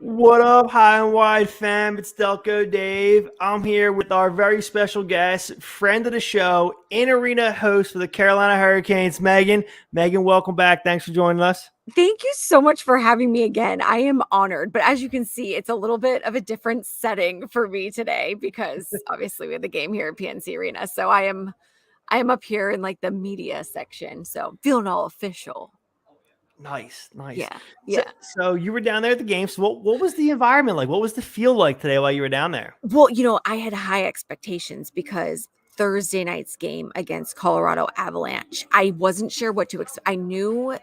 What up, high and wide fam? It's Delco Dave. I'm here with our very special guest, friend of the show, in-arena host for the Carolina Hurricanes, Megan. Megan, welcome back. Thanks for joining us. Thank you so much for having me again. I am honored, but as you can see, it's a little bit of a different setting for me today because obviously we have the game here at PNC Arena. So I am up here in like the media section. So feeling all official. Nice. Yeah. So you were down there at the game. So what was the environment like? What was the feel like today while you were down there? Well, I had high expectations because Thursday night's game against Colorado Avalanche, I wasn't sure what to expect. I knew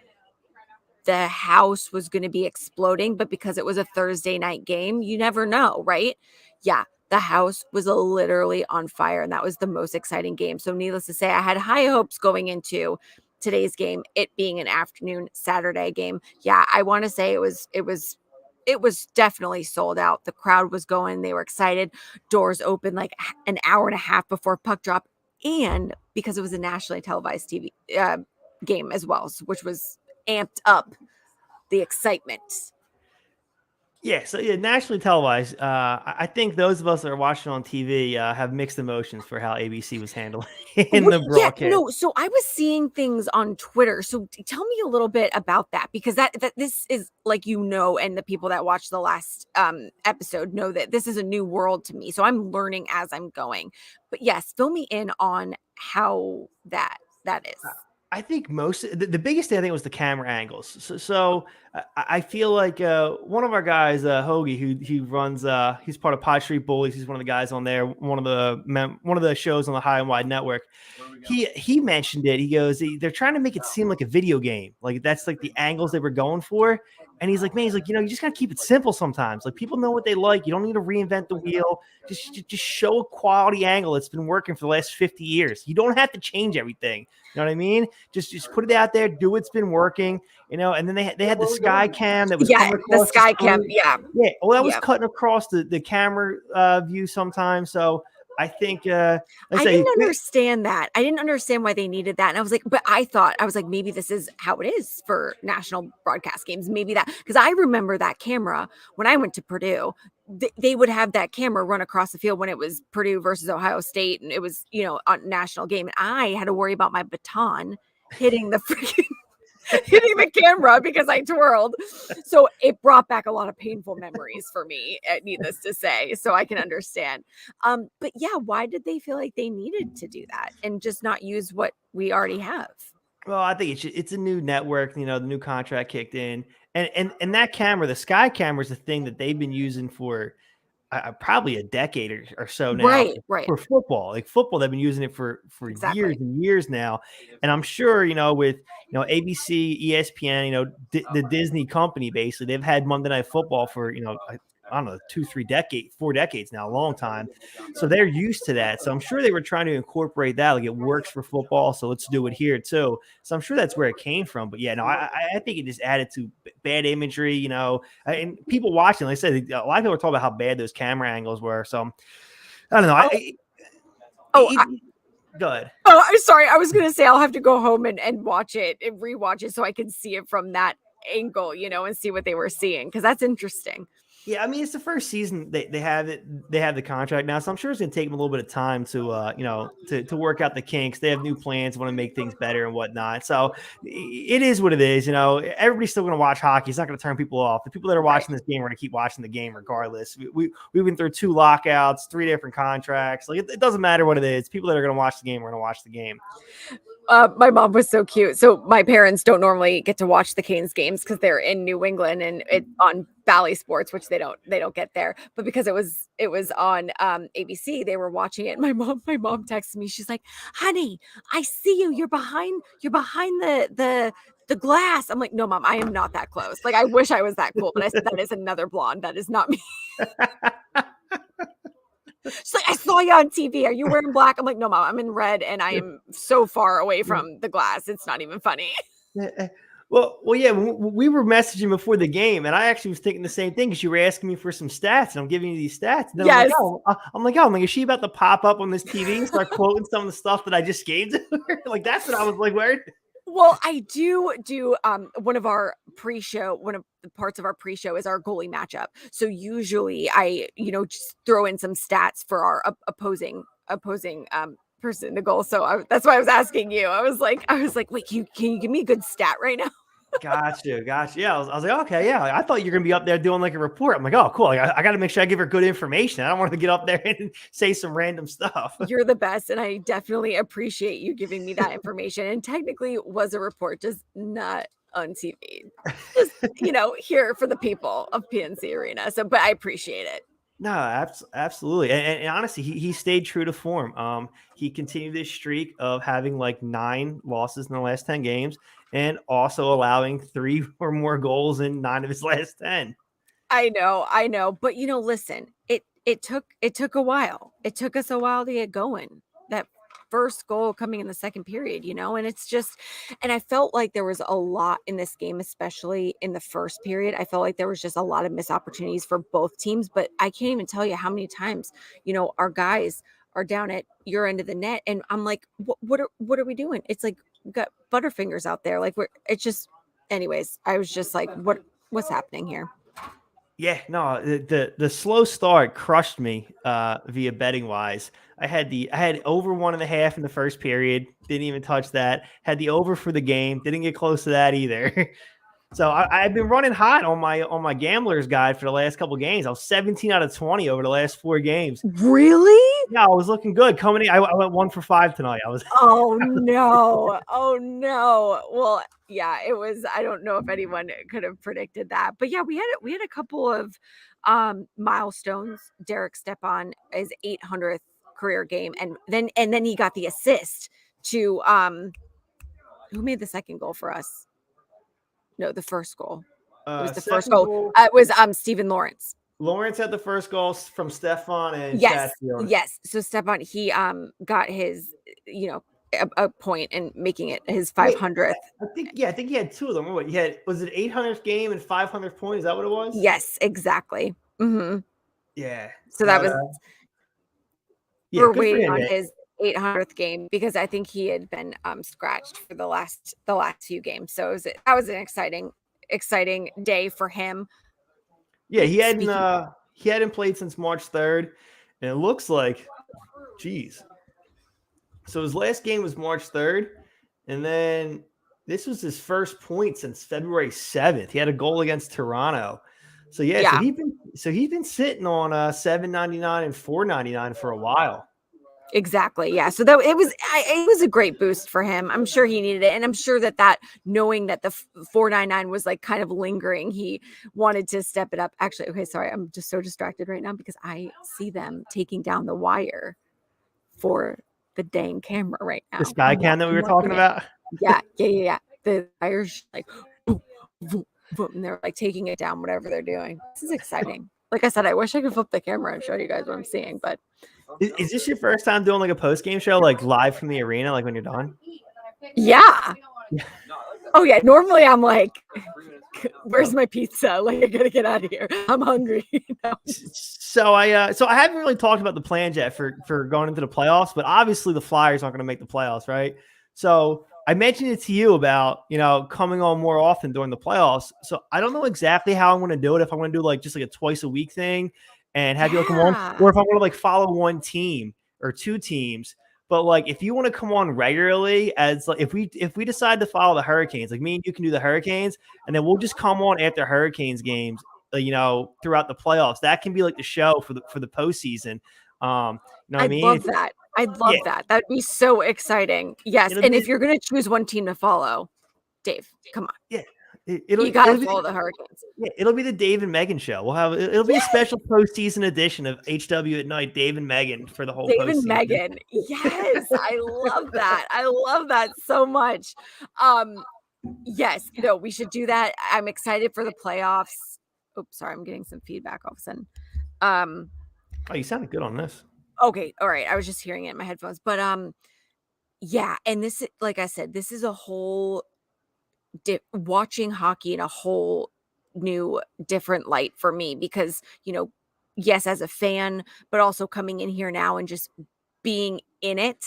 the house was going to be exploding, but because it was a Thursday night game, you never know, right? Yeah, the house was literally on fire, and that was the most exciting game. So needless to say, I had high hopes going into today's game, it being an afternoon Saturday game. Yeah, I want to say it was definitely sold out. The crowd was going, they were excited. Doors open like an hour and a half before puck drop, and because it was a nationally televised TV game as well, which was amped up the excitement. Yeah, so nationally televised. I think those of us that are watching on TV have mixed emotions for how ABC was handling in the broadcast. Yeah, no, so I was seeing things on Twitter. So tell me a little bit about that, because that this is like, and the people that watched the last episode know that this is a new world to me. So I'm learning as I'm going. But yes, fill me in on how that is. I think the biggest thing I think was the camera angles. So I feel like one of our guys, Hoagie, who runs, he's part of Pod Street Bullies. He's one of the guys on there, one of the shows on the High and Wide Network. He mentioned it. He goes, they're trying to make it seem like a video game. Like that's like the angles they were going for. And he's like, man, you just gotta keep it simple sometimes. Like people know what they like. You don't need to reinvent the wheel. Just show a quality angle that's been working for the last 50 years. You don't have to change everything. You know what I mean? Just put it out there, do what's been working, and then they had the sky cam that was the sky cam, well, that was cutting across the camera view sometimes. So I think I didn't understand that. I didn't understand why they needed that. And I was like, maybe this is how it is for national broadcast games. Maybe that, because I remember that camera when I went to Purdue. They would have that camera run across the field when it was Purdue versus Ohio State, and it was, a national game. And I had to worry about my baton hitting the camera because I twirled. So it brought back a lot of painful memories for me, needless to say. So I can understand. But yeah, why did they feel like they needed to do that and just not use what we already have? Well, I think it's a new network. The new contract kicked in. And that camera, the sky camera, is the thing that they've been using for probably a decade or so now. Right. For football. Like football, they've been using it for years and years now. And I'm sure, with ABC, ESPN, the Disney company, basically, they've had Monday Night Football for, I don't know, 4 decades now, a long time. So they're used to that. So I'm sure they were trying to incorporate that. Like it works for football, so let's do it here too. So I'm sure that's where it came from. But yeah, no, I think it just added to bad imagery, and people watching, like I said, a lot of people are talking about how bad those camera angles were. So I don't know. Go ahead. Oh, I'm sorry. I was going to say I'll have to go home and watch it and rewatch it so I can see it from that angle, and see what they were seeing, because that's interesting. Yeah, I mean, it's the first season they have it. They have the contract now, so I'm sure it's going to take them a little bit of time to to work out the kinks. They have new plans, want to make things better and whatnot. So it is what it is. Everybody's still going to watch hockey. It's not going to turn people off. The people that are watching this game are going to keep watching the game regardless. We went through 2 lockouts, 3 different contracts. Like it doesn't matter what it is. People that are going to watch the game are going to watch the game. My mom was so cute. So my parents don't normally get to watch the Canes games because they're in New England and on Valley Sports, which they don't get there. But because it was on ABC, they were watching it. My mom texted me. She's like, "Honey, I see you. You're behind the glass." I'm like, "No, Mom, I am not that close. Like, I wish I was that cool, but I said that is another blonde. That is not me." She's like, "I saw you on TV. Are you wearing black?" I'm like, "No, Mom, I'm in red, and I am so far away from the glass. It's not even funny." Well, yeah. We were messaging before the game, and I actually was thinking the same thing because you were asking me for some stats, and I'm giving you these stats. And yes. I'm like, is she about to pop up on this TV and start quoting some of the stuff that I just gave to her? Like that's what I was like, where? Well, I do one of our pre-show, one of the parts of our pre-show is our goalie matchup. So usually I, just throw in some stats for our opposing person to goal. So that's why I was asking you. I was like, wait, can you give me a good stat right now? Gotcha. Yeah, I was like, okay, yeah. I thought you were gonna be up there doing like a report. I'm like, oh, cool. Like, I got to make sure I give her good information. I don't want to get up there and say some random stuff. You're the best, and I definitely appreciate you giving me that information. And technically, it was a report, just not on TV. Just here for the people of PNC Arena. So, but I appreciate it. No, absolutely. And honestly, he stayed true to form. He continued this streak of having like 9 losses in the last 10 games and also allowing 3 or more goals in 9 of his last 10. I know. But listen, it took a while. It took us a while to get going. That first goal coming in the second period, and it's just, and I felt like there was a lot in this game, especially in the first period. I felt like there was just a lot of missed opportunities for both teams, but I can't even tell you how many times, our guys are down at your end of the net. And I'm like, what are we doing? It's like, we got Butterfingers out there. Like it's just, anyways, I was just like, what's happening here? Yeah, no, the slow start crushed me via betting wise. I had over 1.5 in the first period. Didn't even touch that. Had the over for the game. Didn't get close to that either. So I've been running hot on my gamblers guide for the last couple of games. I was 17 out of 20 over the last 4 games. Really? Yeah, I was looking good. Coming in, I went 1 for 5 tonight. Oh no. Oh no. Well, yeah, it was, I don't know if anyone could have predicted that. But yeah, we had a couple of milestones. Derek Stepan his 800th career game, and then he got the assist to who made the second goal for us? No, the first goal. It was the first goal. It was Stephen Lawrence. Lawrence had the first goal from Stefan and yes. Chatfield. Yes. So Stefan, he got his, a point and making it his 500th. I think he had 2 of them. What, was it 800th game and 500th point? Is that what it was? Yes, exactly. Mm-hmm. Yeah. So that was we're waiting on his 800th game because I think he had been scratched for the last few games. So that was an exciting day for him. Yeah, he hadn't played since March 3rd, and it looks like, geez. So his last game was March 3rd, and then this was his first point since February 7th. He had a goal against Toronto. So yeah. So he's been sitting on $7.99 and $4.99 for a while. Exactly. Yeah. So it was a great boost for him. I'm sure he needed it. And I'm sure that knowing that the 499 was like kind of lingering, he wanted to step it up. Actually, okay, sorry. I'm just so distracted right now because I see them taking down the wire for the dang camera right now. The sky cam that we were talking about? Yeah. The wire's like, boom, boom, boom, and they're like taking it down, whatever they're doing. This is exciting. Like I said, I wish I could flip the camera and show you guys what I'm seeing, but is this your first time doing like a post-game show, like live from the arena, like when you're done? Yeah. Oh yeah. Normally I'm like, where's my pizza? Like I gotta get out of here. I'm hungry. So I haven't really talked about the plans yet for going into the playoffs, but obviously the Flyers aren't going to make the playoffs, right? So I mentioned it to you about, coming on more often during the playoffs. So I don't know exactly how I'm going to do it. If I'm going to do like just like a twice a week thing and have you come on, or if I'm going to like follow one team or 2 teams. But like, if you want to come on regularly, as like, if we decide to follow the Hurricanes, like me and you can do the Hurricanes, and then we'll just come on after Hurricanes games, throughout the playoffs. That can be like the show for the postseason. You know what I mean? Love that. I'd love that. That'd be so exciting. Yes. And if you're going to choose one team to follow, Dave, come on. Yeah. You got to follow the Hurricanes. Yeah, it'll be the Dave and Meghan show. It'll be a special postseason edition of HW at Night, Dave and Meghan for the whole Dave postseason. and Meghan. Yes, I love that. I love that so much. Yes, we should do that. I'm excited for the playoffs. Oops, sorry, I'm getting some feedback all of a sudden. Oh, you sounded good on this. Okay, all right. I was just hearing it in my headphones, but yeah. And this, like I said, this is a whole watching hockey in a whole new different light for me because yes, as a fan, but also coming in here now and just being in it.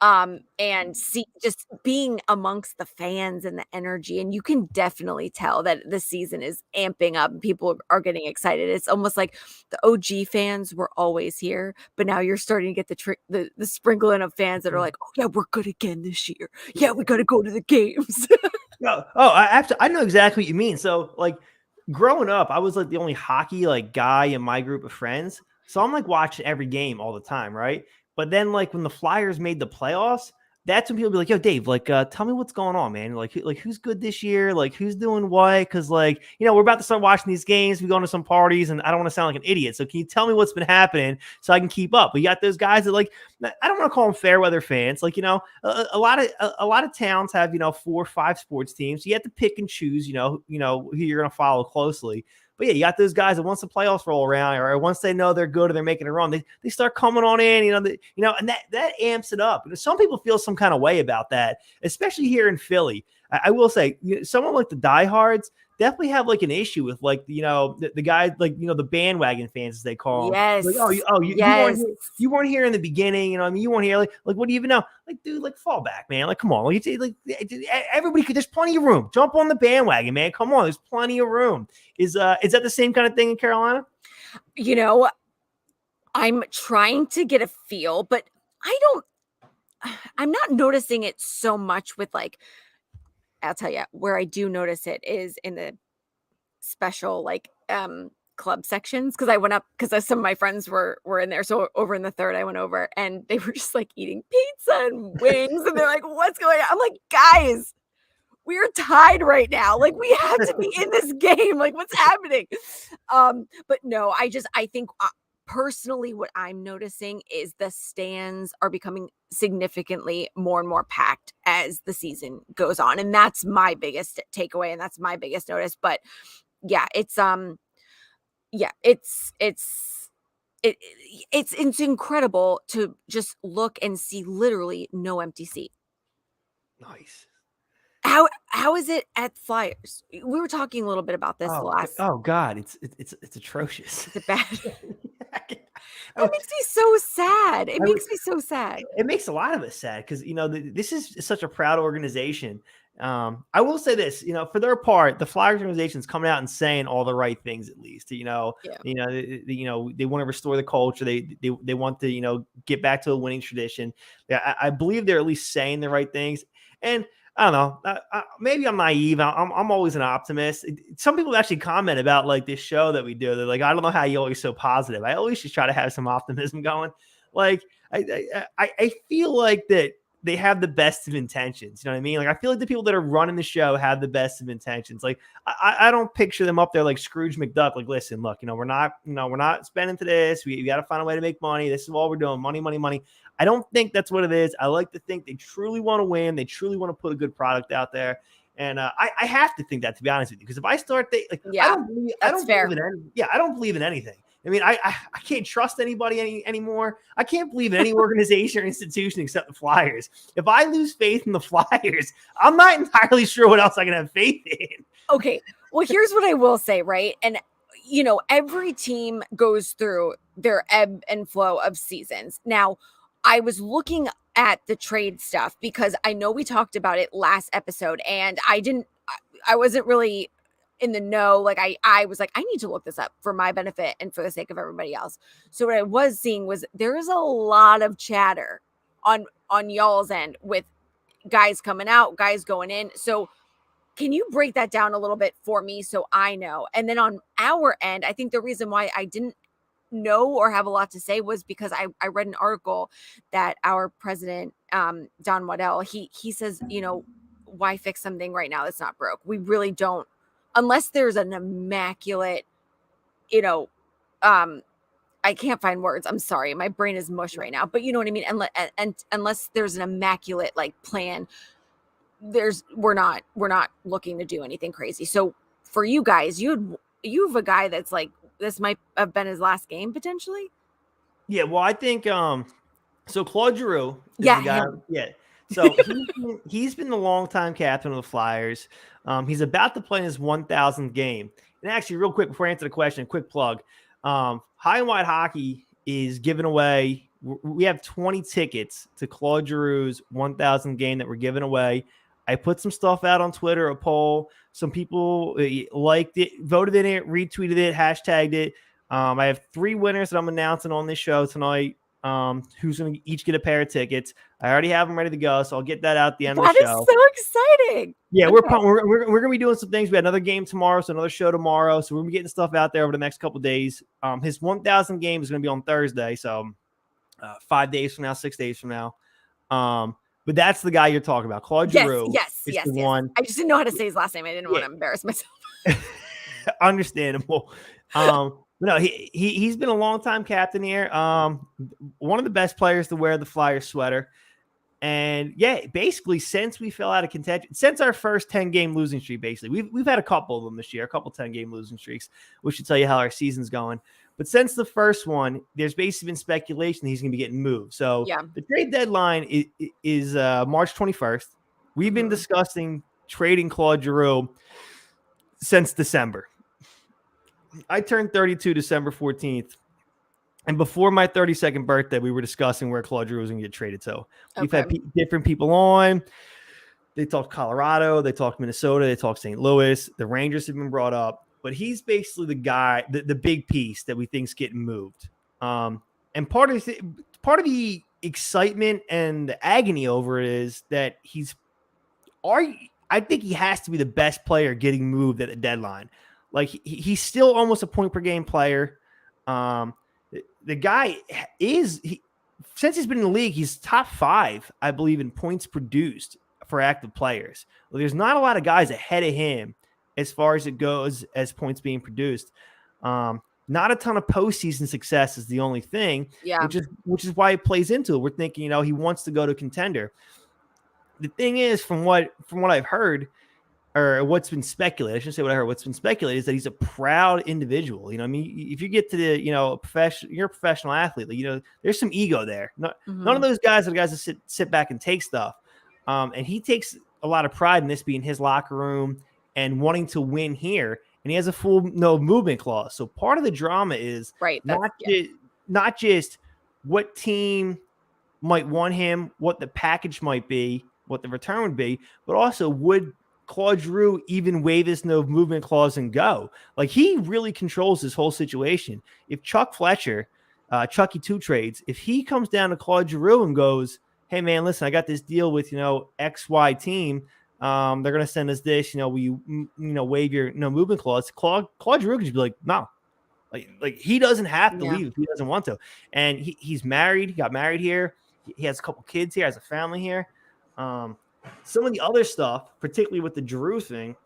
And see just being amongst the fans and the energy, and you can definitely tell that the season is amping up and people are getting excited. It's almost like the OG fans were always here, but now you're starting to get the sprinkling of fans that are like, "Oh yeah, we're good again this year. Yeah, we got to go to the games." No, I know exactly what you mean. So like growing up, I was like the only hockey like guy in my group of friends. So I'm like watching every game all the time, right? But then like when the Flyers made the playoffs, that's when people be like, "Yo, Dave, like, tell me what's going on, man. Like, who's good this year? Like, who's doing what? Because like, we're about to start watching these games. We going to some parties, and I don't want to sound like an idiot. So can you tell me what's been happening so I can keep up? But you got those guys that like, I don't want to call them fair weather fans. Like, a lot of towns have 4 or 5 sports teams. So you have to pick and choose. Who you're going to follow closely. But yeah, you got those guys that once the playoffs roll around, or once they know they're good or they're making a run, they start coming on in, and that amps it up. And some people feel some kind of way about that, especially here in Philly. I will say, someone like the diehards definitely have like an issue with like the guys like the bandwagon fans as they call them. Yes. Like, yes. you weren't here in the beginning, you weren't here. Like what do you even know? Like, dude, like fall back, man. Like, come on, like everybody could. There's plenty of room. Jump on the bandwagon, man. Come on, there's plenty of room. Is that the same kind of thing in Carolina? I'm trying to get a feel, but I'm not noticing it so much with like, I'll tell you where I do notice it is in the special like club sections, because I went up because some of my friends were in there. So over in the third, I went over and they were just like eating pizza and wings, and they're like, "What's going on?" I'm like, "Guys, we're tied right now. Like we have to be in this game. Like what's happening?" But no, I think personally what I'm noticing is the stands are becoming significantly more and more packed as the season goes on. And that's my biggest takeaway and that's my biggest notice. But yeah, it's incredible to just look and see literally no empty seat. Nice. How is it at Flyers? We were talking a little bit about this last. Oh God, it's atrocious. Is it bad? That makes me so sad. It makes me so sad. It makes a lot of us sad because this is such a proud organization. I will say this, for their part, the Flyers organization is coming out and saying all the right things. At least, they want to restore the culture. They want to get back to a winning tradition. Yeah, I believe they're at least saying the right things. And I don't know. Maybe I'm naive. I'm always an optimist. Some people actually comment about like this show that we do. They're like, I don't know how you're always so positive. I always just try to have some optimism going. Like I feel like that they have the best of intentions. You know what I mean? Like I feel like the people that are running the show have the best of intentions. Like I don't picture them up there like Scrooge McDuck. Like, listen, look, we're not spending to this. We got to find a way to make money. This is all we're doing. Money, money, money. I don't think that's what it is. I like to think they truly want to win. They truly want to put a good product out there. And I have to think that, to be honest with you, because if I start, I don't believe in anything. I mean, I can't trust anybody anymore. I can't believe in any organization or institution except the Flyers. If I lose faith in the Flyers, I'm not entirely sure what else I can have faith in. Okay. Well, here's what I will say, right? And, every team goes through their ebb and flow of seasons. Now, I was looking at the trade stuff because I know we talked about it last episode and I wasn't really in the know. Like I was like, I need to look this up for my benefit and for the sake of everybody else. So what I was seeing was there's a lot of chatter on y'all's end with guys coming out, guys going in. So can you break that down a little bit for me so I know? And then on our end, I think the reason why I didn't know or have a lot to say was because I read an article that our president, Don Waddell, he says, why fix something right now that's not broke? We really don't, unless there's an immaculate, I can't find words. I'm sorry. My brain is mush right now, but you know what I mean? And unless there's an immaculate like plan, we're not looking to do anything crazy. So for you guys, you have a guy that's like, this might have been his last game potentially. Yeah. Well, I think, so Claude Giroux is Yeah, the guy. him. Yeah. So he's been the longtime captain of the Flyers. He's about to play in his 1,000th game. And actually, real quick, before I answer the question, quick plug. High and Wide Hockey is giving away We have 20 tickets to Claude Giroux's 1,000 game that we're giving away. I put some stuff out on Twitter, a poll. Some people liked it, voted in it, retweeted it, hashtagged it. I have 3 winners that I'm announcing on this show tonight. Who's going to each get a pair of tickets. I already have them ready to go, so I'll get that out at the end of the show. That is so exciting. Yeah, we're going to be doing some things. We have another game tomorrow, so another show tomorrow. So we're going to be getting stuff out there over the next couple of days. His 1,000 game is going to be on Thursday, so 5 days from now, 6 days from now. But that's the guy you're talking about, Claude Giroux. Yes. One. I just didn't know how to say his last name. I didn't want to embarrass myself. Understandable. No, he's been a long-time captain here. One of the best players to wear the Flyers sweater. And yeah, basically since we fell out of contention, since our first 10-game losing streak, basically, we've had a couple of them this year, a couple 10-game losing streaks, which should tell you how our season's going. But since the first one, there's basically been speculation that he's going to be getting moved. So the trade deadline is March 21st. We've been discussing trading Claude Giroux since December. I turned 32 December 14th. And before my 32nd birthday, we were discussing where Claude Giroux was going to get traded to. We've had different people on. They talked Colorado. They talked Minnesota. They talked St. Louis. The Rangers have been brought up. But he's basically the guy, the big piece that we think is getting moved. And part of the excitement and the agony over it is that I think he has to be the best player getting moved at the deadline. Like he's still almost a point per game player. The guy since he's been in the league, he's top 5, I believe, in points produced for active players. Well, there's not a lot of guys ahead of him as far as it goes as points being produced. Not a ton of postseason success is the only thing, which is why it plays into it. We're thinking, he wants to go to contender. The thing is, from what I've heard, or what's been speculated, I shouldn't say what I heard, what's been speculated is that he's a proud individual. If you get to the, you're a professional athlete, there's some ego there. None of those guys are the guys that sit back and take stuff. And he takes a lot of pride in this being his locker room and wanting to win here. And he has a full no movement clause. So part of the drama is not just what team might want him, what the package might be, what the return would be, but also would Claude Giroux even waive this no movement clause and go? Like, he really controls this whole situation. If Chuck Fletcher, Chucky 2 trades, if he comes down to Claude Giroux and goes, hey man, listen, I got this deal with, XY team. They're going to send us this, will you, waive your no movement clause? Claude Giroux could just be like, no, like he doesn't have to leave if he doesn't want to. And he's married. He got married here. He has a couple kids here, has a family here. Some of the other stuff, particularly with the Giroux thing,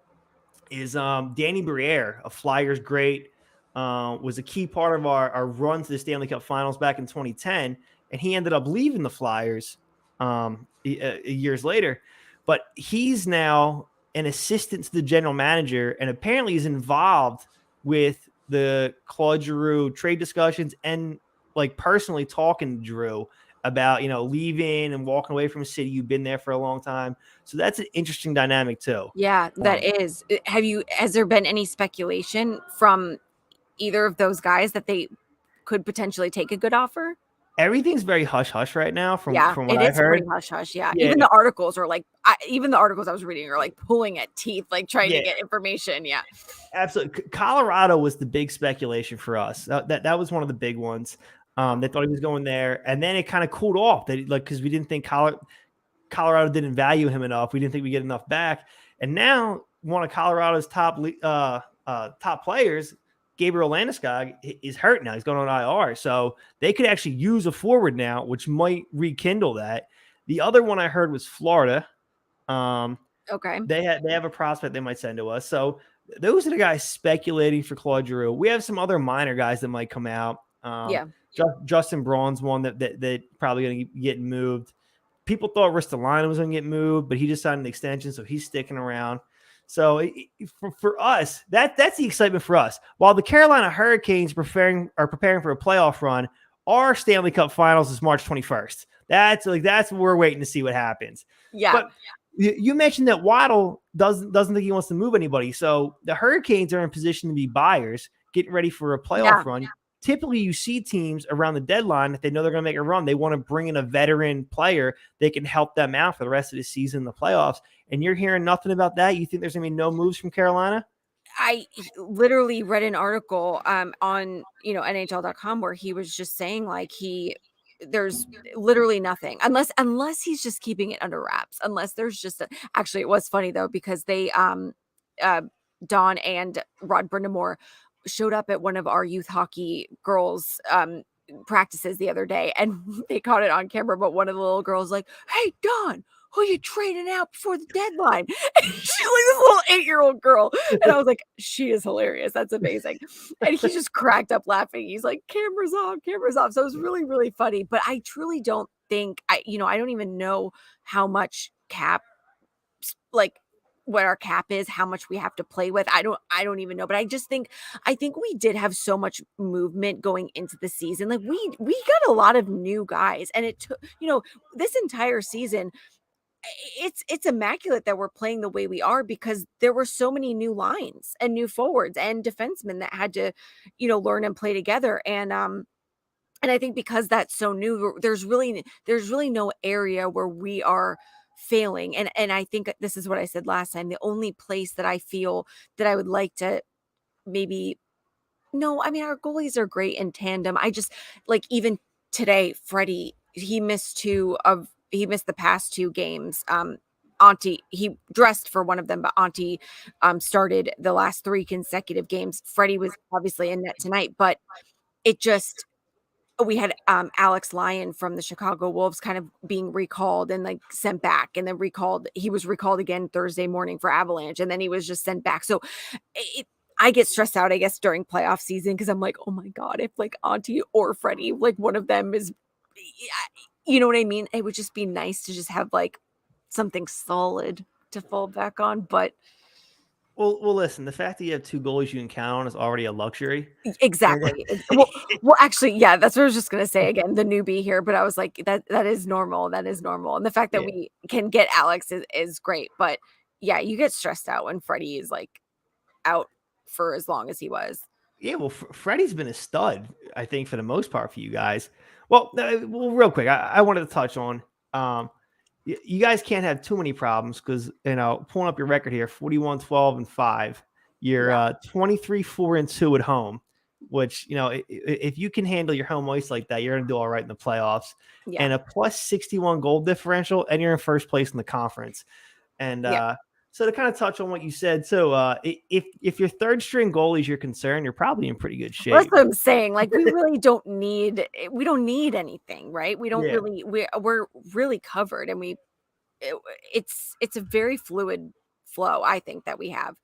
is Danny Briere, a Flyers great, was a key part of our run to the Stanley Cup Finals back in 2010, and he ended up leaving the Flyers years later. But he's now an assistant to the general manager, and apparently is involved with the Claude Giroux trade discussions and personally talking to Giroux about, leaving and walking away from a city you've been there for a long time. So that's an interesting dynamic too. Yeah, that is. Has there been any speculation from either of those guys that they could potentially take a good offer? Everything's very hush hush right now from what I've heard. Pretty hush hush. Yeah. Even the articles are even the articles I was reading are pulling at teeth, trying to get information. Yeah, absolutely. Colorado was the big speculation for us. That was one of the big ones. They thought he was going there, and then it kind of cooled off. Because we didn't think Colorado didn't value him enough. We didn't think we get enough back. And now one of Colorado's top players, Gabriel Landeskog, is hurt now. He's going on IR, so they could actually use a forward now, which might rekindle that. The other one I heard was Florida. Okay, they have a prospect they might send to us. So those are the guys speculating for Claude Giroux. We have some other minor guys that might come out. Justin Braun's one that probably going to get moved. People thought Ristolainen was going to get moved, but he just signed an extension, so he's sticking around. So for us, that's the excitement for us. While the Carolina Hurricanes are preparing for a playoff run, our Stanley Cup Finals is March 21st. That's what we're waiting to see what happens. Yeah. But you mentioned that Waddle doesn't think he wants to move anybody. So the Hurricanes are in position to be buyers, getting ready for a playoff run. typically you see teams around the deadline, if they know they're going to make a run, they want to bring in a veteran player that can help them out for the rest of the season, the playoffs. And you're hearing nothing about that. You think there's going to be no moves from Carolina? I literally read an article on NHL.com where he was just saying like there's literally nothing unless he's just keeping it under wraps. Unless there's just actually it was funny though because they uh Dawn and Rod Brindamore showed up at one of our youth hockey girls practices the other day and they caught it on camera, but one of the little girls like, "Hey Dawn, who you trading out before the deadline?" And she's like this little 8-year-old girl. And I was like, she is hilarious. That's amazing. And he just cracked up laughing. He's like, cameras off, cameras off. So it was really, really funny. But I truly don't think I don't even know how much cap, like what our cap is, how much we have to play with. I don't even know. But I think we did have so much movement going into the season. Like we got a lot of new guys. And it took, this entire season, it's immaculate that we're playing the way we are because there were so many new lines and new forwards and defensemen that had to, learn and play together. And I think because that's so new, there's really no area where we are failing. And I think this is what I said last time. The only place that I feel that I would like to maybe no, I mean our goalies are great in tandem. I just like even today, Freddie, he missed the past 2 games. Auntie, he dressed for one of them, but Auntie started the last 3 consecutive games. Freddie was obviously in net tonight, but it just we had Alex Lyon from the Chicago Wolves kind of being recalled and like sent back and then recalled. He was recalled again Thursday morning for Avalanche and then he was just sent back. So I get stressed out, I guess, during playoff season because I'm like, oh my God, if like Auntie or Freddie, like one of them is, you know what I mean? It would just be nice to just have like something solid to fall back on. But Well, listen, the fact that you have 2 goalies you can count on is already a luxury. exactly. Well, actually, yeah, that's what I was just gonna say again, the newbie here, but I was like, that is normal. That is normal. And the fact that Yeah. we can get Alex is great. But yeah, you get stressed out when Freddie is like out for as long as he was. Yeah, well, Freddie's been a stud, I think, for the most part for you guys. Well, real quick, I wanted to touch on you guys can't have too many problems because, pulling up your record here 41, 12, and 5. You're 23, 4, and 2 at home, which, if you can handle your home ice like that, you're going to do all right in the playoffs. Yeah. And a plus 61 goal differential, and you're in first place in the conference. And so to kind of touch on what you said, so if your third string goalie is your concern, you're probably in pretty good shape. That's what I'm saying. Like we really don't need anything, right? We don't really we're really covered, and it's a very fluid flow. I think that we have.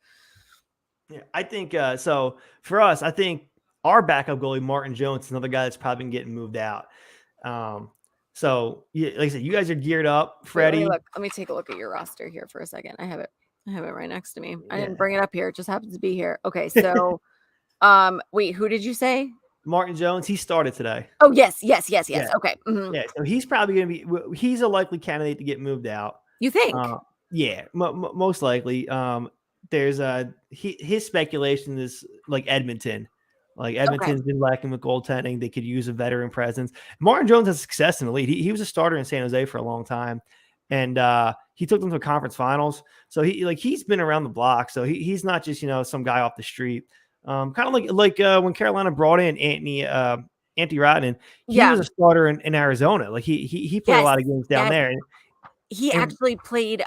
Yeah, I think so. For us, I think our backup goalie Martin Jones is another guy that's probably been getting moved out. So like I said, you guys are geared up. Freddie, Let me take a look at your roster here for a second. I have it right next to me. I didn't bring it up here. It just happens to be here. Okay, so wait, who did you say? Martin Jones. He started today. Oh, yes. Yeah. Okay. Yeah, so he's probably going to be. He's a likely candidate to get moved out. You think? Yeah, most likely. There's his speculation is like Edmonton. Like Edmonton's been lacking with goaltending. They could use a veteran presence. Martin Jones has success in the league. He was a starter in San Jose for a long time, and he took them to conference finals. So he's been around the block. So he's not just some guy off the street. Kind of like when Carolina brought in Anthony Rodden. He was a starter in Arizona. Like he played a lot of games down there. He actually played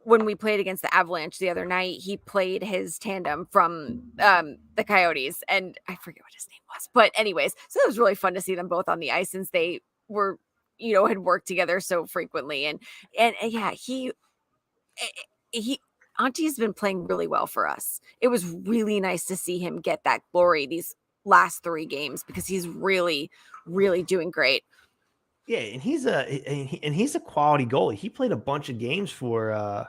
when we played against the Avalanche the other night. He played his tandem from the Coyotes, and I forget what his name was. But anyways, so it was really fun to see them both on the ice since they were had worked together so frequently. And yeah, he Auntie's been playing really well for us. It was really nice to see him get that glory these last 3 games because he's really, really doing great. Yeah, and he's a quality goalie. He played a bunch of games for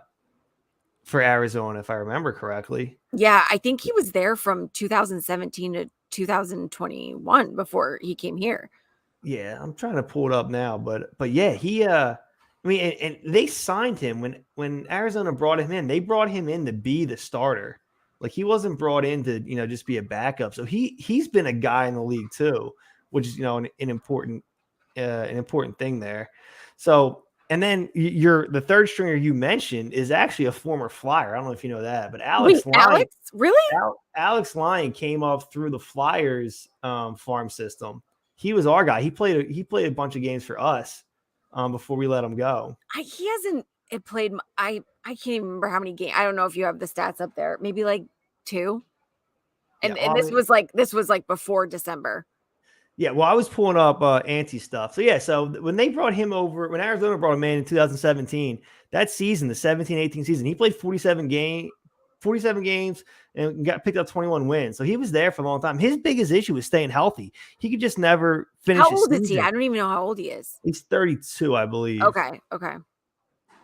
Arizona, if I remember correctly. Yeah, I think he was there from 2017 to 2021 before he came here. Yeah, I'm trying to pull it up now, but yeah, he and they signed him when Arizona brought him in. They brought him in to be the starter. Like he wasn't brought in to, just be a backup. So he's been a guy in the league too, which is, an important thing there. So, and then the third stringer you mentioned is actually a former Flyer. I don't know if you know that, but Wait, Alex? Really? Alex Lyon came up through the Flyers farm system. He was our guy. He played a bunch of games for us before we let him go. He hasn't played. I can't even remember how many games. I don't know if you have the stats up there. Maybe like 2. And Yeah, this was like before December. Yeah, well, I was pulling up anti stuff. So yeah, so when they brought him over, when Arizona brought him in 2017, that season, the 17-18 season, he played 47 games and got picked up 21 wins. So he was there for a long time. His biggest issue was staying healthy. He could just never finish. How old is he? I don't even know how old he is. He's 32, I believe. Okay.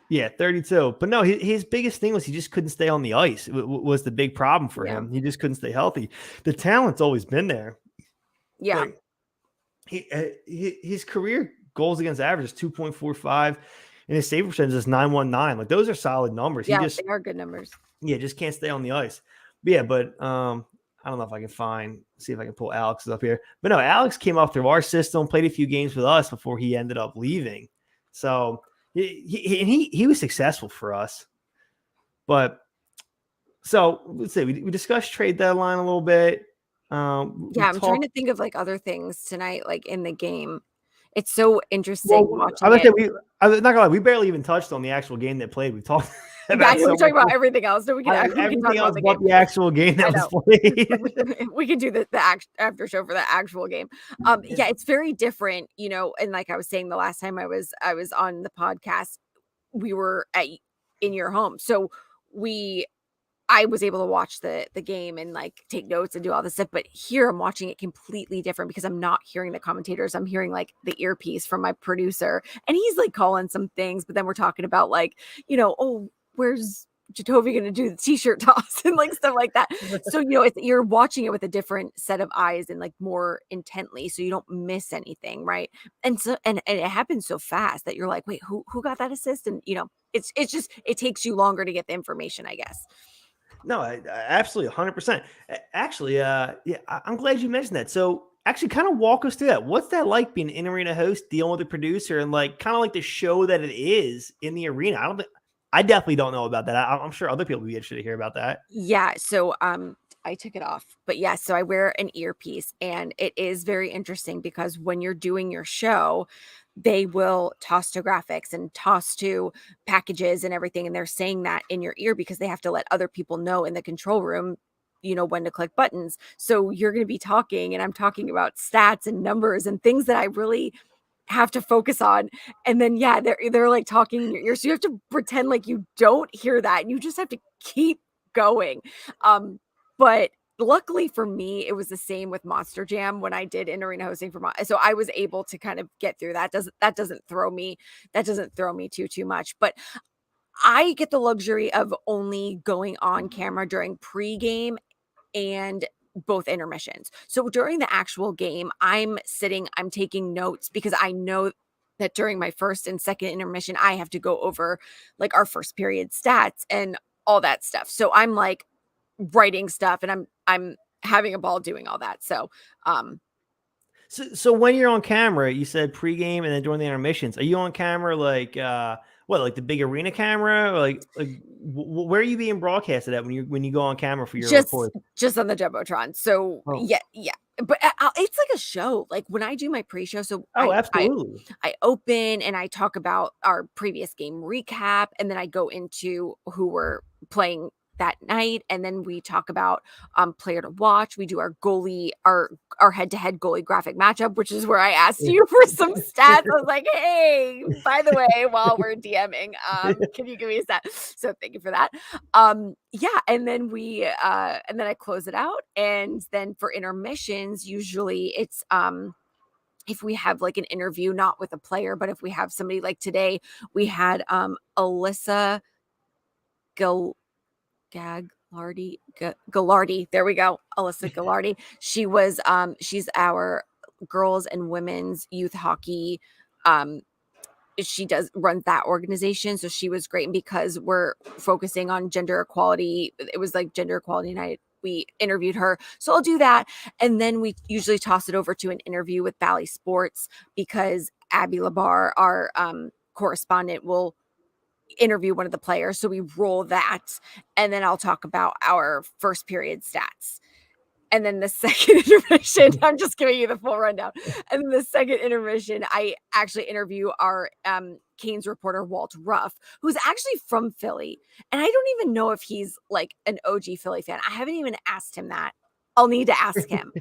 Yeah, 32. But no, his biggest thing was he just couldn't stay on the ice. It was the big problem for him. He just couldn't stay healthy. The talent's always been there. Yeah. Like, his career goals against average is 2.45 and his save percentage is 919. Like those are solid numbers. Yeah, they are good numbers. Yeah, just can't stay on the ice. But yeah, but I don't know if I can see if I can pull Alex up here. But no, Alex came up through our system, played a few games with us before he ended up leaving. So he was successful for us. But so let's see, we discussed trade deadline a little bit. I'm trying to think of like other things tonight, like in the game. It's so interesting watching it. I'm not gonna lie, we barely even touched on the actual game that played. We talked about we're talking about everything else. So we can everything talk else about the actual game that was played. We can do the after show for the actual game. Yeah, it's very different, and like I was saying the last time I was on the podcast, we were in your home. So I was able to watch the game and like take notes and do all this stuff. But here I'm watching it completely different because I'm not hearing the commentators. I'm hearing like the earpiece from my producer and he's like calling some things, but then we're talking about like, oh, where's Jacoby going to do the t-shirt toss and like stuff like that. So, you're watching it with a different set of eyes and like more intently. So you don't miss anything. Right. And so, and it happens so fast that you're like, wait, who got that assist? And, it's just, it takes you longer to get the information, I guess. No, absolutely 100%. Actually, yeah, I'm glad you mentioned that. So actually kind of walk us through that. What's that like being an in-arena host, dealing with the producer and like kind of like the show that it is in the arena? I definitely don't know about that. I'm sure other people would be interested to hear about that. Yeah. So, I took it off, but yeah, so I wear an earpiece and it is very interesting because when you're doing your show, they will toss to graphics and toss to packages and everything. And they're saying that in your ear because they have to let other people know in the control room, when to click buttons. So you're going to be talking and I'm talking about stats and numbers and things that I really have to focus on. And then, yeah, they're like talking in your ear. So you have to pretend like you don't hear that and you just have to keep going. But luckily for me, it was the same with Monster Jam when I did in-arena hosting for so I was able to kind of get through that. That doesn't throw me too much. But I get the luxury of only going on camera during pregame and both intermissions. So during the actual game, I'm taking notes because I know that during my first and second intermission, I have to go over like our first period stats and all that stuff. So I'm like writing stuff and I'm having a ball doing all that. So when you're on camera, you said pregame and then during the intermissions, are you on camera like like the big arena camera, or like where are you being broadcasted at when you go on camera for your report? Just on the Jumbotron. So yeah. But it's like a show. Like when I do my pre-show, so absolutely. I open and I talk about our previous game recap, and then I go into who we're playing that night, and then we talk about player to watch. We do our goalie, our head-to-head goalie graphic matchup, which is where I asked you for some stats. I was like, hey, by the way, while we're DMing, can you give me a stat? So thank you for that. Yeah, and then and then I close it out, and then for intermissions, usually it's if we have like an interview, not with a player, but if we have somebody like today, we had Alyssa Gallardi. There we go. Alyssa Gallardi. She was she's our girls and women's youth hockey she does run that organization. So she was great. And because we're focusing on gender equality, it was like gender equality night. We interviewed her. So I'll do that. And then we usually toss it over to an interview with Bally Sports because Abby Labar, our correspondent, will interview one of the players. So we roll that. And then I'll talk about our first period stats. And then the second intermission, I'm just giving you the full rundown. And then the second intermission, I actually interview our Canes reporter, Walt Ruff, who's actually from Philly. And I don't even know if he's like an OG Philly fan. I haven't even asked him that. I'll need to ask him.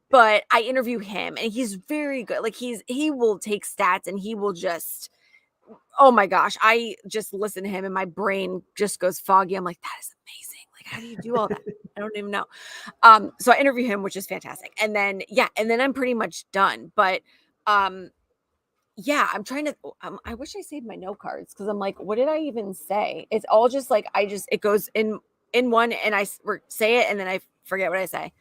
But I interview him and he's very good. Like he will take stats and he will just, oh my gosh, I just listen to him and my brain just goes foggy. I'm like, that is amazing. Like, how do you do all that? I don't even know. So I interview him, which is fantastic. And then, and then I'm pretty much done. But yeah, I'm trying to, I wish I saved my note cards because I'm like, what did I even say? It's all just like, it goes in one and I say it and then I forget what I say.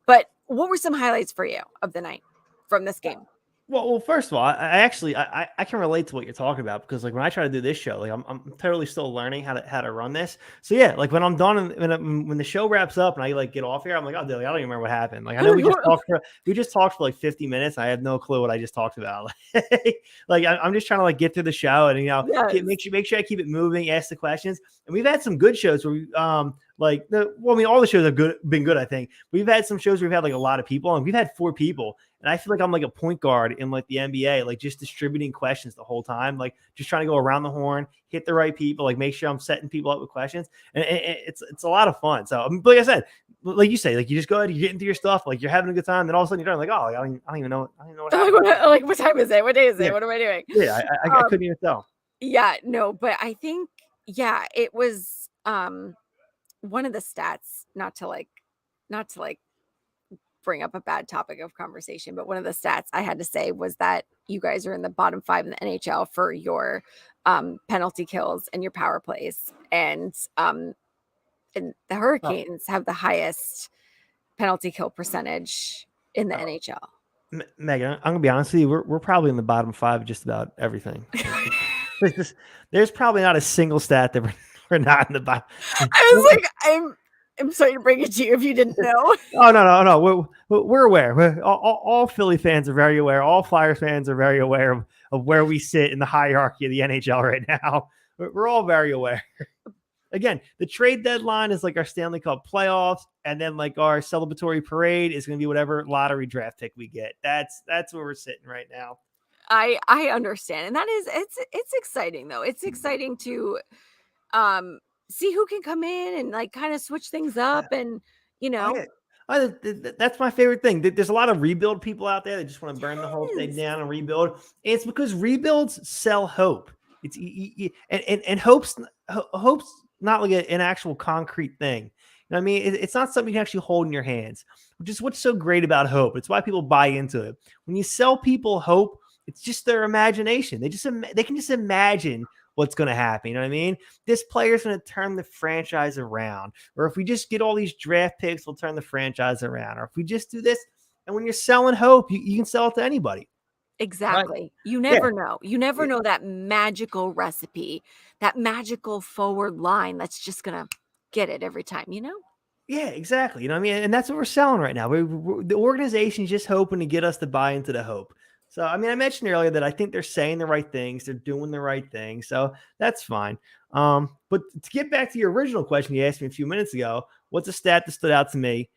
But what were some highlights for you of the night from this game? Well, first of all, I actually I can relate to what you're talking about because like when I try to do this show, like I'm totally still learning how to run this. So yeah, like when I'm done and when the show wraps up and I like get off here, I'm like, oh, dude, I don't even remember what happened. Like I know we just talked for like 50 minutes. And I have no clue what I just talked about. Like I'm just trying to like get through the show and Yes. make sure I keep it moving, ask the questions. And we've had some good shows where we all the shows have been good. I think we've had some shows where we've had like a lot of people and we've had 4 people. And I feel like I'm like a point guard in like the NBA, like just distributing questions the whole time, like just trying to go around the horn, hit the right people, like make sure I'm setting people up with questions. And it's a lot of fun. So like I said, like you say, like you just go ahead, you get into your stuff, like you're having a good time. Then all of a sudden you're done, like, oh, I don't even know. I don't even know what happened. Like what time is it? What day is it? What am I doing? Yeah, I couldn't even tell. Yeah, no, but I think, it was one of the stats, not to like bring up a bad topic of conversation, but one of the stats I had to say was that you guys are in the bottom 5 in the NHL for your penalty kills and your power plays. And the Hurricanes have the highest penalty kill percentage in the NHL. Megan, I'm gonna be honest with you. We're probably in the bottom 5 of just about everything. There's probably not a single stat that we're not in the bottom. I was like, I'm sorry to bring it to you if you didn't know. Oh no. We're aware. All Philly fans are very aware. All Flyers fans are very aware of where we sit in the hierarchy of the NHL right now. We're all very aware. Again, the trade deadline is like our Stanley Cup playoffs, and then like our celebratory parade is going to be whatever lottery draft pick we get. That's where we're sitting right now. I understand, and that is it's exciting though. It's exciting to see who can come in and like kind of switch things up, and Oh, yeah. That's my favorite thing. There's a lot of rebuild people out there that just want to burn the whole thing down and rebuild. And it's because rebuilds sell hope. It's and hope's not like an actual concrete thing. You know what I mean? It's not something you can actually hold in your hands, which is what's so great about hope. It's why people buy into it. When you sell people hope, it's just their imagination. They can just imagine what's going to happen. You know what I mean? This player's going to turn the franchise around. Or if we just get all these draft picks, we'll turn the franchise around. Or if we just do this. And when you're selling hope, you can sell it to anybody. exactly. Right? You never know. You never know that magical recipe, that magical forward line that's just gonna get it every time. Yeah, exactly. You know what I mean? And that's what we're selling right now. The organization's just hoping to get us to buy into the hope. So, I mean, I mentioned earlier that I think they're saying the right things. They're doing the right thing. So that's fine. But to get back to your original question you asked me a few minutes ago, what's a stat that stood out to me?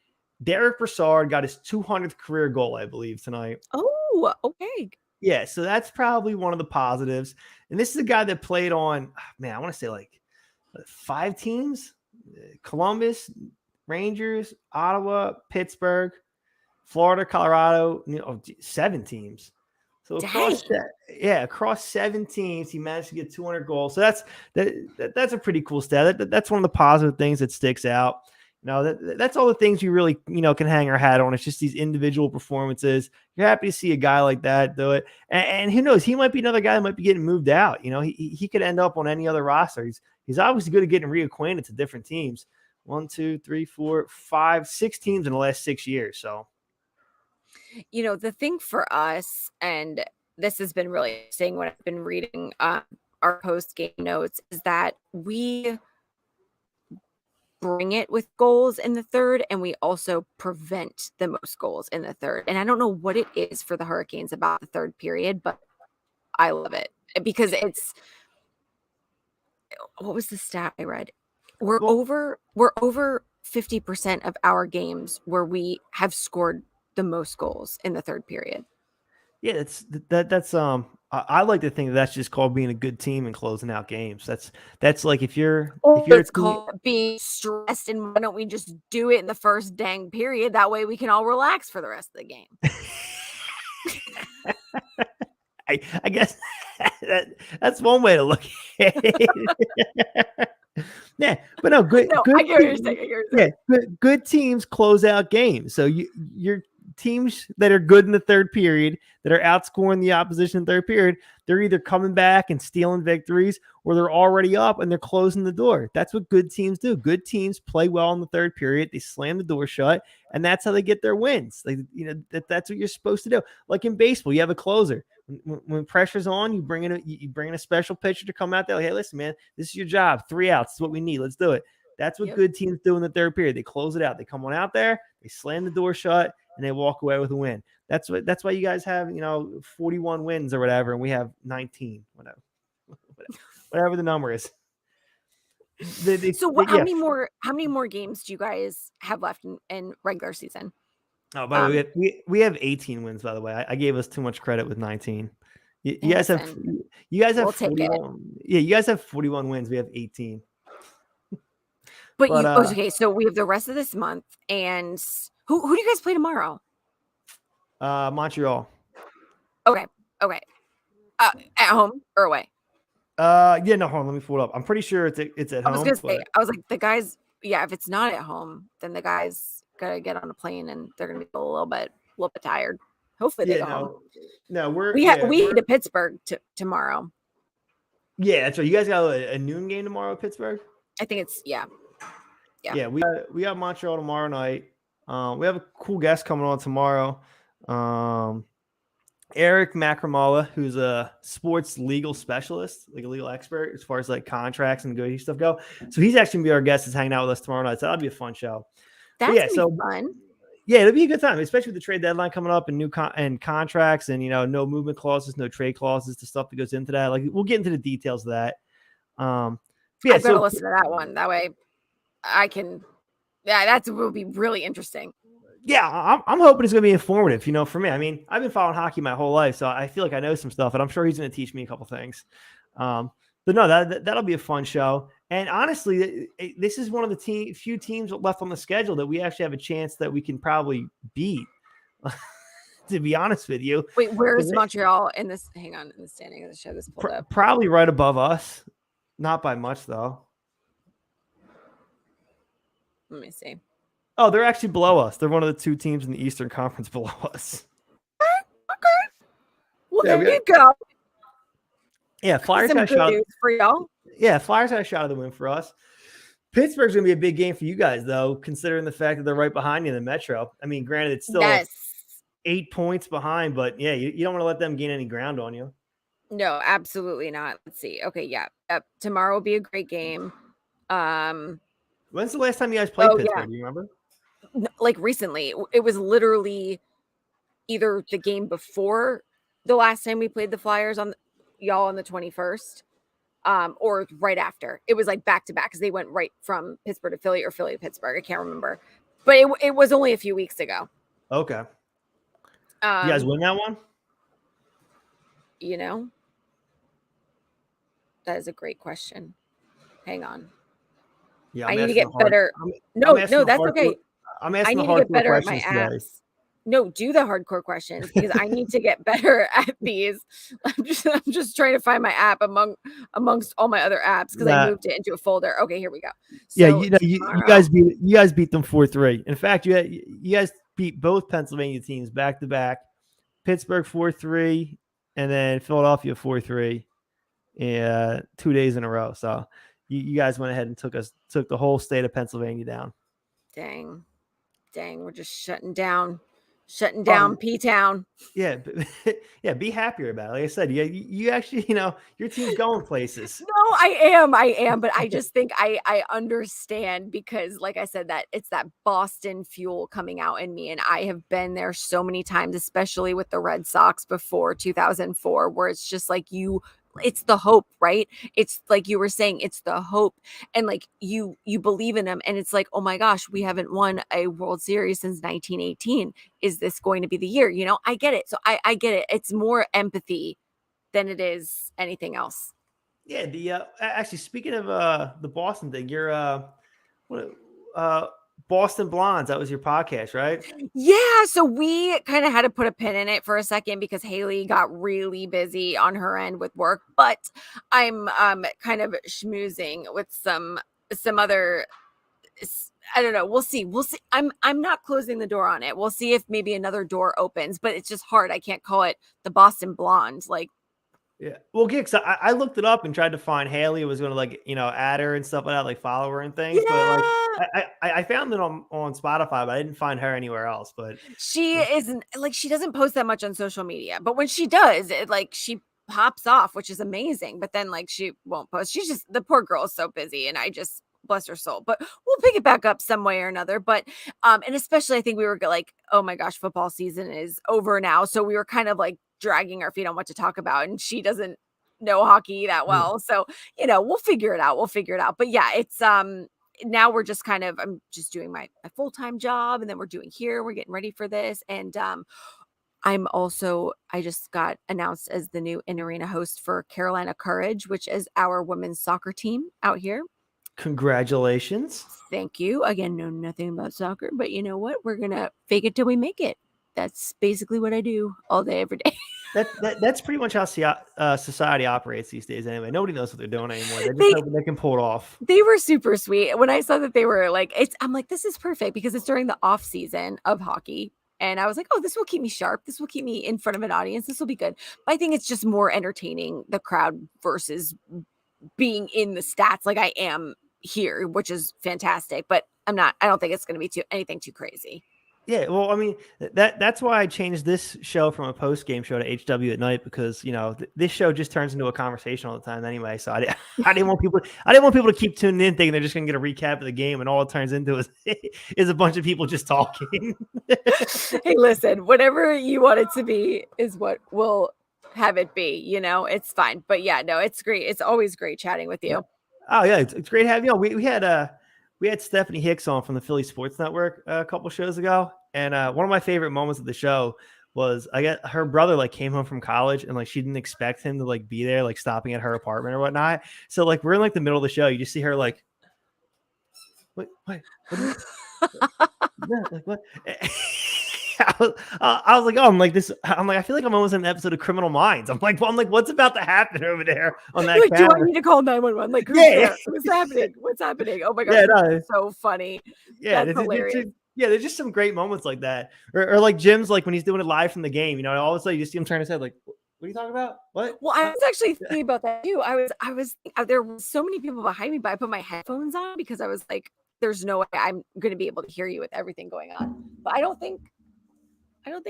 Derek Brassard got his 200th career goal, I believe, tonight. Oh, okay. Yeah, so that's probably one of the positives. And this is a guy that played on, man, I want to say like 5 teams: Columbus, Rangers, Ottawa, Pittsburgh, Florida, Colorado, 7 teams. So across 7 teams, he managed to get 200 goals. So that's a pretty cool stat. That's one of the positive things that sticks out. That's all the things you really, can hang our hat on. It's just these individual performances. You're happy to see a guy like that do it. And who knows, he might be another guy that might be getting moved out. He could end up on any other roster. He's obviously good at getting reacquainted to different teams. 1, 2, 3, 4, 5, 6 teams in the last 6 years. So, The thing for us, and this has been really interesting when I've been reading our post-game notes, is that we bring it with goals in the third, and we also prevent the most goals in the third. And I don't know what it is for the Hurricanes about the third period, but I love it because it's, what was the stat I read? We're over 50% of our games where we have scored the most goals in the third period. Yeah, that's I like to think that's just called being a good team and closing out games. That's like if you're It's called being stressed, and why don't we just do it in the first dang period? That way we can all relax for the rest of the game. I guess that's one way to look at it. Yeah, but no, good. No, good I get what you're saying. Yeah, good teams close out games. So your teams that are good in the third period, that are outscoring the opposition in the third period, they're either coming back and stealing victories, or they're already up and they're closing the door. That's what good teams do. Good teams play well in the third period. They slam the door shut, and that's how they get their wins. Like, that's what you're supposed to do. Like in baseball, you have a closer. When pressure's on, you bring in a special pitcher to come out there. Like, hey, listen, man, this is your job. 3 outs is what we need. Let's do it. That's what good teams do in the third period. They close it out. They come on out there, they slam the door shut, and they walk away with a win. That's why you guys have 41 wins or whatever, and we have 19, whatever the number is. How many more games do you guys have left in regular season? Oh, by the way, we have 18 wins. By the way, I gave us too much credit with 19. You guys have 41. Yeah, you guys have 41 wins. We have 18. But okay, so we have the rest of this month, and who do you guys play tomorrow? Montreal. Okay. At home or away? Yeah, no, hold on, let me pull it up. I'm pretty sure it's at home. I was gonna say, I was like, the guys, yeah, if it's not at home, then the guys gotta get on a plane and they're gonna be a little bit tired. Hopefully they go home. No, we head to Pittsburgh tomorrow. Yeah, that's right. You guys got a noon game tomorrow at Pittsburgh? I think it's Yeah, we got Montreal tomorrow night. We have a cool guest coming on tomorrow. Eric Macramala, who's a sports legal specialist, like a legal expert as far as like contracts and negotiation stuff go. So he's actually gonna be our guest, is hanging out with us tomorrow night. So that'll be a fun show. That's fun. Yeah, it'll be a good time, especially with the trade deadline coming up and new contracts and no movement clauses, no trade clauses, the stuff that goes into that. Like, we'll get into the details of that. I better listen to that one. That way I can. Yeah, that will be really interesting. Yeah, I'm hoping it's going to be informative, for me. I mean, I've been following hockey my whole life, so I feel like I know some stuff, and I'm sure he's going to teach me a couple things. But no, that'll be a fun show. And honestly, this is one of the few teams left on the schedule that we actually have a chance that we can probably beat, to be honest with you. Wait, where is Montreal in this? Hang on, in the standing of the show, this pulled up. Probably right above us. Not by much, though. Let me see. Oh, they're actually below us. They're one of the 2 teams in the Eastern Conference below us. Okay. Well, there you go. Yeah, Flyers got a shot for y'all. Yeah, Flyers got a shot of the win for us. Pittsburgh's going to be a big game for you guys, though, considering the fact that they're right behind you in the Metro. I mean, granted, it's still 8 points behind, but yeah, you don't want to let them gain any ground on you. No, absolutely not. Let's see. Okay, yeah. Tomorrow will be a great game. When's the last time you guys played Pittsburgh? Yeah. Do you remember? Like recently. It was literally either the game before the last time we played the Flyers on y'all on the 21st, or right after. It was like back to back because they went right from Pittsburgh to Philly or Philly to Pittsburgh. I can't remember, but it was only a few weeks ago. Okay. You guys win that one? That is a great question. Hang on. Yeah, I need to get better. No, that's okay. I'm asking I need to get better at my apps. No, do the hardcore questions because I need to get better at these. I'm just trying to find my app amongst all my other apps because I moved it into a folder. Okay, here we go. So you guys beat them 4-3. In fact, you guys beat both Pennsylvania teams back to back. Pittsburgh 4-3, and then Philadelphia 4-3. 2 days in a row. So you guys went ahead and took the whole state of Pennsylvania down. Dang, we're just shutting down Shutting down P-Town. Yeah, yeah, be happier about it. Like I said, yeah, you actually, your team's going places. No, I am, but I just think I understand because like I said, that it's that Boston fuel coming out in me, and I have been there so many times, especially with the Red Sox before 2004, where it's just like it's the hope, right? It's like you were saying, it's the hope, and like you believe in them, and it's like, oh my gosh, we haven't won a World Series since 1918. Is this going to be the year? I get it. So I get it. It's more empathy than it is anything else. Yeah, actually speaking of the Boston thing, you're what Boston Blondes, that was your podcast, right? Yeah, so we kind of had to put a pin in it for a second because Haley got really busy on her end with work, but I'm kind of schmoozing with some other I don't know. We'll see. We'll see. I'm not closing the door on it. We'll see if maybe another door opens, but it's just hard. I can't call it the Boston Blonde. Like, Yeah. Well, because I looked it up and tried to find Haley was going to add her and stuff like that, like follow her and things. But like yeah, I found it on Spotify, but I didn't find her anywhere else. But she isn't like she doesn't post that much on social media, but when she does, it like she pops off, which is amazing. But then like she won't post. She's just the poor girl is so busy, and I just bless her soul. But we'll pick it back up some way or another. But and especially I think we were like, oh my gosh, football season is over now, so we were kind of like dragging our feet on what to talk about, and she doesn't know hockey that yeah. well, so we'll figure it out. We'll figure it out. But yeah, it's now we're just kind of I'm just doing my full-time job, and then we're doing here, we're getting ready for this, and I just got announced as the new in-arena host for Carolina Courage, which is our women's soccer team out here. Congratulations. Thank you. Again, know nothing about soccer, but you know what? We're gonna fake it till we make it. That's basically what I do all day, every day. That's pretty much how society operates these days. Anyway, nobody knows what they're doing anymore. They're just they hoping they can pull it off. They were super sweet. When I saw that they were like, I'm like, this is perfect because it's during the off season of hockey. And I was like, oh, this will keep me sharp. This will keep me in front of an audience. This will be good. But I think it's just more entertaining the crowd versus being in the stats like I am here, which is fantastic. But I don't think it's going to be anything too crazy. Yeah, well, I mean that's why I changed this show from a post game show to HW at night because this show just turns into a conversation all the time anyway. So I didn't want people to keep tuning in thinking they're just gonna get a recap of the game, and all it turns into is a bunch of people just talking. Hey, listen, whatever you want it to be is what we'll have it be. It's fine. But yeah, no, it's great. It's always great chatting with you. Oh yeah, it's great having you. We had Stephanie Hicks on from the Philly Sports Network a couple shows ago. And one of my favorite moments of the show was I got her brother came home from college and she didn't expect him to be there, stopping at her apartment or whatnot. So we're in the middle of the show. You just see her what what? I was like, oh, I'm like this. I'm like, I feel like I'm almost in an episode of Criminal Minds. I'm like, what's about to happen over there on that camera? Do I need to call 911? Like, yeah. What's happening? What's happening? Oh my gosh, no. So funny. Yeah, that's hilarious. There's just some great moments like that. Or Jim's when he's doing it live from the game, all of a sudden you just see him turn his head what are you talking about? What? Well, I was actually thinking about that too. I was there were so many people behind me, but I put my headphones on because I was like, there's no way I'm going to be able to hear you with everything going on. But I don't think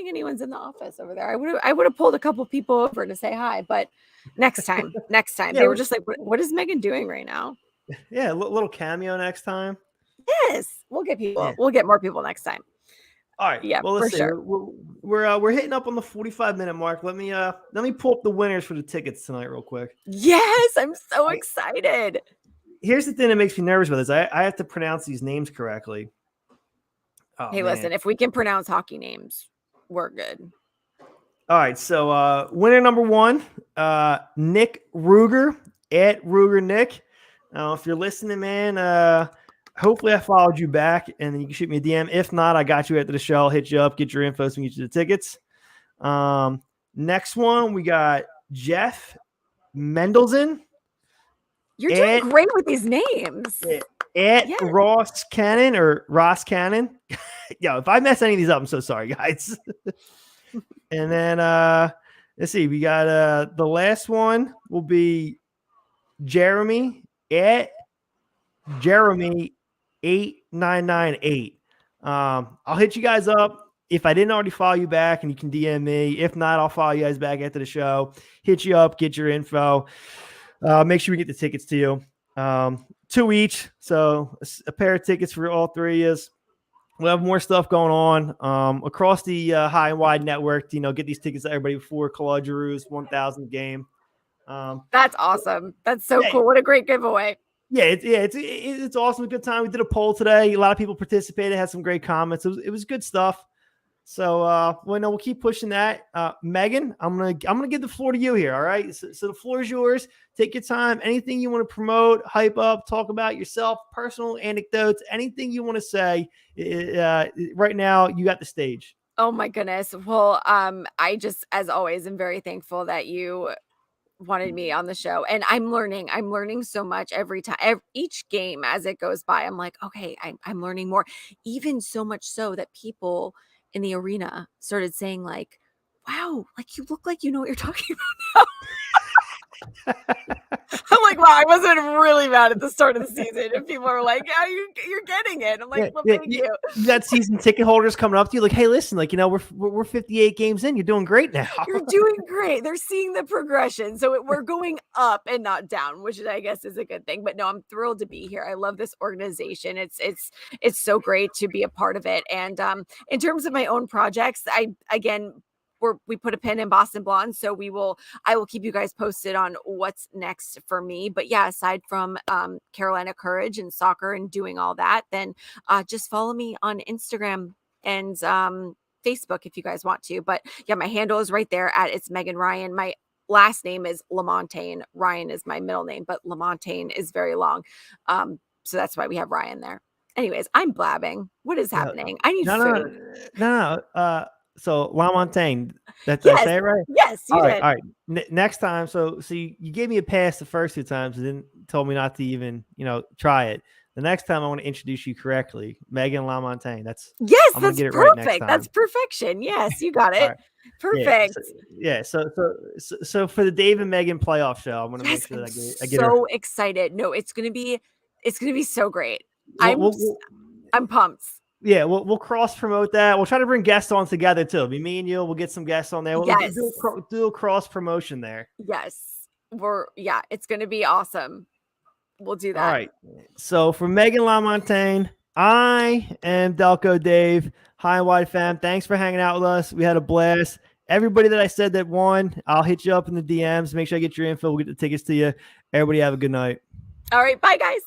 anyone's in the office over there. I would have pulled a couple people over to say hi, but next time, yeah, they were just like, what is Meghan doing right now? Yeah, a little cameo next time. Yes, we'll get people. Yeah. We'll get more people next time. All right. Yeah, well, let's see. Sure. We're hitting up on the 45-minute mark. Let me pull up the winners for the tickets tonight real quick. Yes, I'm so excited. Here's the thing that makes me nervous about this. I have to pronounce these names correctly. Oh, hey, man. Listen, if we can pronounce hockey names, we're good. All right. So winner number 1, Nick Ruger at Ruger Nick. If you're listening, man, hopefully I followed you back and then you can shoot me a DM. If not, I got you after the show. I'll hit you up, get your info so we can get you the tickets. Next one, we got Jeff Mendelson. You're doing great with these names. At yes. Ross Cannon. Yo, if I mess any of these up, I'm so sorry, guys. And then let's see, we got the last one will be Jeremy at Jeremy 8998. I'll hit you guys up. If I didn't already follow you back, and you can DM me. If not, I'll follow you guys back after the show. Hit you up, get your info. Make sure we get the tickets to you. 2 each. So a pair of tickets for all three is. We'll have more stuff going on across the High and Wide network. Get these tickets to everybody before Claude Giroux's 1,000th game. That's awesome. That's so yeah, cool. What a great giveaway. Yeah, it's awesome. A good time. We did a poll today. A lot of people participated. Had some great comments. It was good stuff. So, we'll keep pushing that. Megan, I'm gonna give the floor to you here. All right. So the floor is yours. Take your time. Anything you want to promote, hype up, talk about yourself, personal anecdotes, anything you want to say. Right now, you got the stage. Oh my goodness. Well, I just, as always, am very thankful that you wanted me on the show, and I'm learning so much every time, each game as it goes by. I'm like, okay, I'm learning more, even so much so that people in the arena started saying like, wow, like you look like you know what you're talking about now. I'm like, wow, I wasn't really mad at the start of the season. And people are like, yeah, you're getting it. I'm like, well, thank you. You got season ticket holders coming up to you like, hey, listen, like, we're 58 games in. You're doing great now. You're doing great. They're seeing the progression. So we're going up and not down, which I guess is a good thing. But no, I'm thrilled to be here. I love this organization. It's so great to be a part of it. And in terms of my own projects, we put a pin in Boston Blonde, so I will keep you guys posted on what's next for me. But yeah, aside from Carolina Courage and soccer and doing all that, then just follow me on Instagram and Facebook if you guys want to. But yeah, my handle is right there at It's Megan Ryan. My last name is Lamontagne. Ryan is my middle name, but Lamontagne is very long. So that's why we have Ryan there. Anyways, I'm blabbing. What is happening? I need food. No. So Lamontagne, Yes, did I say it right? Yes, you did. All right. Next time, so you gave me a pass the first 2 times and then told me not to even try it. The next time I want to introduce you correctly, Meghan Lamontagne. That's perfect. Right, that's perfection. Yes, you got it. Right. Perfect. So for the Dave and Megan playoff show, I'm going to make sure that I get so excited. No, it's going to be so great. I'm pumped. Yeah, we'll cross promote that. We'll try to bring guests on together too. It'll be me and you. We'll get some guests on there. We'll do a cross promotion there. Yes, it's going to be awesome. We'll do that. All right. So for Meghan Lamontagne, I am Delco Dave. High and Wide fam. Thanks for hanging out with us. We had a blast. Everybody that I said that won, I'll hit you up in the DMs. Make sure I get your info. We'll get the tickets to you. Everybody have a good night. All right. Bye, guys.